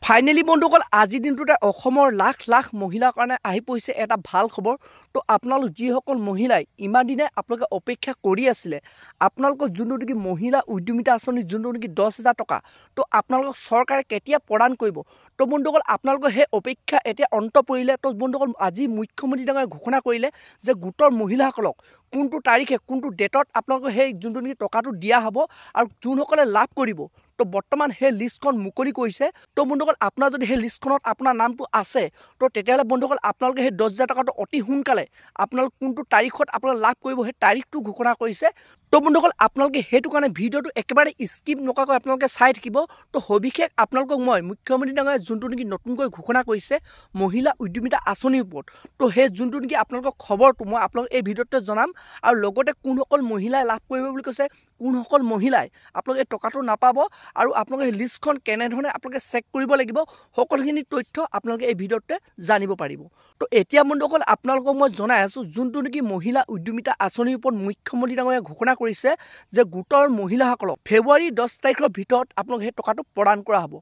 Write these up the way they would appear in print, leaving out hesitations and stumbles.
Finally বন্ধুসকল আজিৰ দিনটোতে অসমৰ লাখ লাখ মহিলাৰ কাৰণে আহি পৰিছে এটা ভাল খবৰ। তো আপোনালোক যিসকল মহিলাই ইমান দিনে আপোনালোকে অপেক্ষা কৰি আছিলে, আপোনালোকৰ যোনটো নেকি মহিলা উদ্যমিতা আঁচনি যোনটো নেকি 10,000 টকা, তো আপোনালোকক চৰকাৰে কেতিয়া প্ৰদান কৰিব। তো বন্ধুসকল আপোনালোকৰ সেই অপেক্ষা এতিয়া অন্ত পৰিলে। তো বন্ধুসকল আজি মুখ্যমন্ত্ৰী ডাঙৰীয়াই ঘোষণা কৰিলে যে গোটৰ মহিলাসকলক কোনটো তাৰিখে কোনটো ডেটত আপোনালোকৰ সেই যোনটো নেকি টকাটো দিয়া হ'ব আৰু যোনসকলে লাভ কৰিব। তো বৰ্তমান সেই লিষ্টখন মুকলি কৰিছে। তো বন্ধুসকল আপোনাৰ যদি সেই লিষ্টখনত আপোনাৰ নামটো আছে, তো তেতিয়াহ'লে বন্ধুসকল আপোনালোকে সেই 10,000 টকাটো অতি সোনকালে আপোনালোক কোনটো তাৰিখত আপোনালোকে লাভ কৰিব সেই তাৰিখটো ঘোষণা কৰিছে। তো বন্ধুসকল আপোনালোকে সেইটো কাৰণে ভিডিঅ'টো একেবাৰে স্কিপ নকৰাকৈ আপোনালোকে চাই থাকিব। তো সবিশেষ আপোনালোকক মই মুখ্যমন্ত্ৰী ডাঙৰীয়াই যোনটো নেকি নতুনকৈ ঘোষণা কৰিছে মহিলা উদ্যমিতা আঁচনিৰ ওপৰত, তো সেই যোনটো নেকি আপোনালোকক খবৰটো মই আপোনালোকক এই ভিডিঅ'তে জনাম। আৰু লগতে কোনসকল মহিলাই লাভ কৰিব বুলি কৈছে, কোনসকল মহিলাই আপোনালোকে এই টকাটো নাপাব আৰু আপোনালোকে সেই লিষ্টখন কেনেধৰণে আপোনালোকে চেক কৰিব লাগিব, সকলোখিনি তথ্য আপোনালোকে এই ভিডিঅ'তে জানিব পাৰিব। তো এতিয়া বন্ধুসকল আপোনালোকক মই জনাই আছোঁ যোনটো নেকি মহিলা উদ্যমিতা আঁচনিৰ ওপৰত মুখ্যমন্ত্ৰী ডাঙৰীয়াই ঘোষণা কৰিছে যে গোটৰ মহিলাসকলক ফেব্ৰুৱাৰী 10 তাৰিখৰ ভিতৰত আপোনালোকে সেই টকাটো প্ৰদান কৰা হ'ব।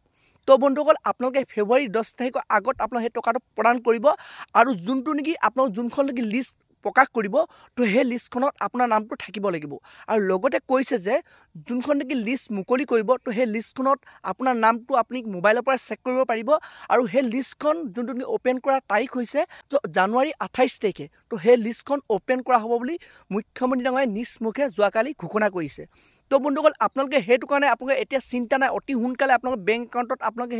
তো বন্ধুসকল আপোনালোকে ফেব্ৰুৱাৰী 10 তাৰিখৰ আগত আপোনালোকে সেই টকাটো প্ৰদান কৰিব। আৰু যোনটো নেকি আপোনালোক যোনখন নেকি লিষ্ট প্ৰকাশ কৰিব, তো সেই লিষ্টখনত আপোনাৰ নামটো থাকিব লাগিব। আৰু লগতে কৈছে যে যোনখন নেকি লিষ্ট মুকলি কৰিব, তো সেই লিষ্টখনত আপোনাৰ নামটো আপুনি মোবাইলৰ পৰা চেক কৰিব পাৰিব। আৰু সেই লিষ্টখন যোনটো নেকি অ'পেন কৰাৰ তাৰিখ হৈছে জানুৱাৰী 28 তাৰিখে। তো সেই লিষ্টখন অ'পেন কৰা হ'ব বুলি মুখ্যমন্ত্ৰী ডাঙৰীয়াই নিজ মুখে যোৱাকালি ঘোষণা কৰিছে। তো বন্ধুসকল আপোনালোকে সেইটো কাৰণে আপোনালোকে এতিয়া চিন্তা নাই, অতি সোনকালে আপোনালোকে বেংক একাউণ্টত আপোনালোকে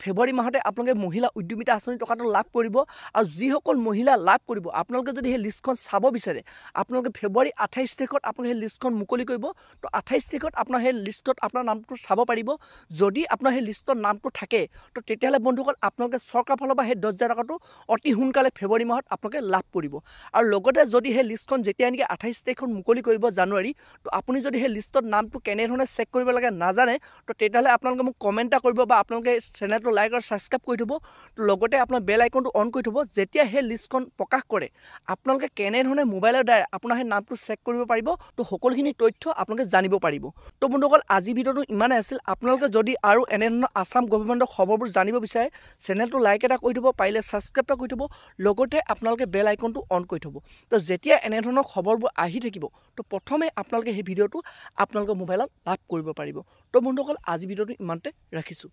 ফেব্ৰুৱাৰী মাহতে আপোনালোকে মহিলা উদ্যমিতা আঁচনি টকাটো লাভ কৰিব। আৰু যিসকল মহিলা লাভ কৰিব আপোনালোকে যদি সেই লিষ্টখন চাব বিচাৰে, আপোনালোকে ফেব্ৰুৱাৰী 28 তাৰিখত আপোনালোকে সেই লিষ্টখন মুকলি কৰিব। তো 28 তাৰিখত আপোনাৰ সেই লিষ্টত আপোনাৰ নামটো চাব পাৰিব। যদি আপোনাৰ সেই লিষ্টত নামটো থাকে, তো তেতিয়াহ'লে বন্ধুসকল আপোনালোকে চৰকাৰৰ ফালৰ পৰা সেই 10,000 টকাটো অতি সোনকালে ফেব্ৰুৱাৰী মাহত আপোনালোকে লাভ কৰিব। আৰু লগতে যদি সেই লিষ্টখন যেতিয়া নেকি 28 তাৰিখত মুকলি কৰিব জানুৱাৰী, তো আপুনি যদি সেই লিষ্টত নামটো কেনেধৰণে চেক কৰিব লাগে নাজানে, তো তেতিয়াহ'লে আপোনালোকে মোক কমেণ্ট এটা কৰিব বা আপোনালোকে চেনেলটো লাইক আৰু ছাবস্ক্ৰাইব কৰি থ'ব। তো লগতে আপোনাৰ বেল আইকনটো অন কৰি থ'ব। যেতিয়া সেই লিষ্টখন প্ৰকাশ কৰে আপোনালোকে কেনেধৰণে মোবাইলৰ দ্বাৰা আপোনাৰ সেই নামটো চেক কৰিব পাৰিব, তো সকলোখিনি তথ্য আপোনালোকে জানিব পাৰিব। তো বন্ধুসকল আজি ভিডিঅ'টো ইমানেই আছিল। আপোনালোকে যদি আৰু এনেধৰণৰ আসাম গভৰ্ণমেণ্টৰ খবৰবোৰ জানিব বিচাৰে, চেনেলটো লাইক এটা কৰি থ'ব, পাৰিলে ছাবস্ক্ৰাইব এটা কৰি থ'ব। লগতে আপোনালোকে বেল আইকনটো অন কৰি থ'ব। তো যেতিয়া এনেধৰণৰ খবৰবোৰ আহি থাকিব, তো প্ৰথমে আপোনালোকে সেই ভিডিঅ'টো আপোনালোকৰ মোবাইলত লাভ কৰিব পাৰিব। তো বন্ধুসকল আজি ভিডিঅ'টো ইমানতে ৰাখিছোঁ।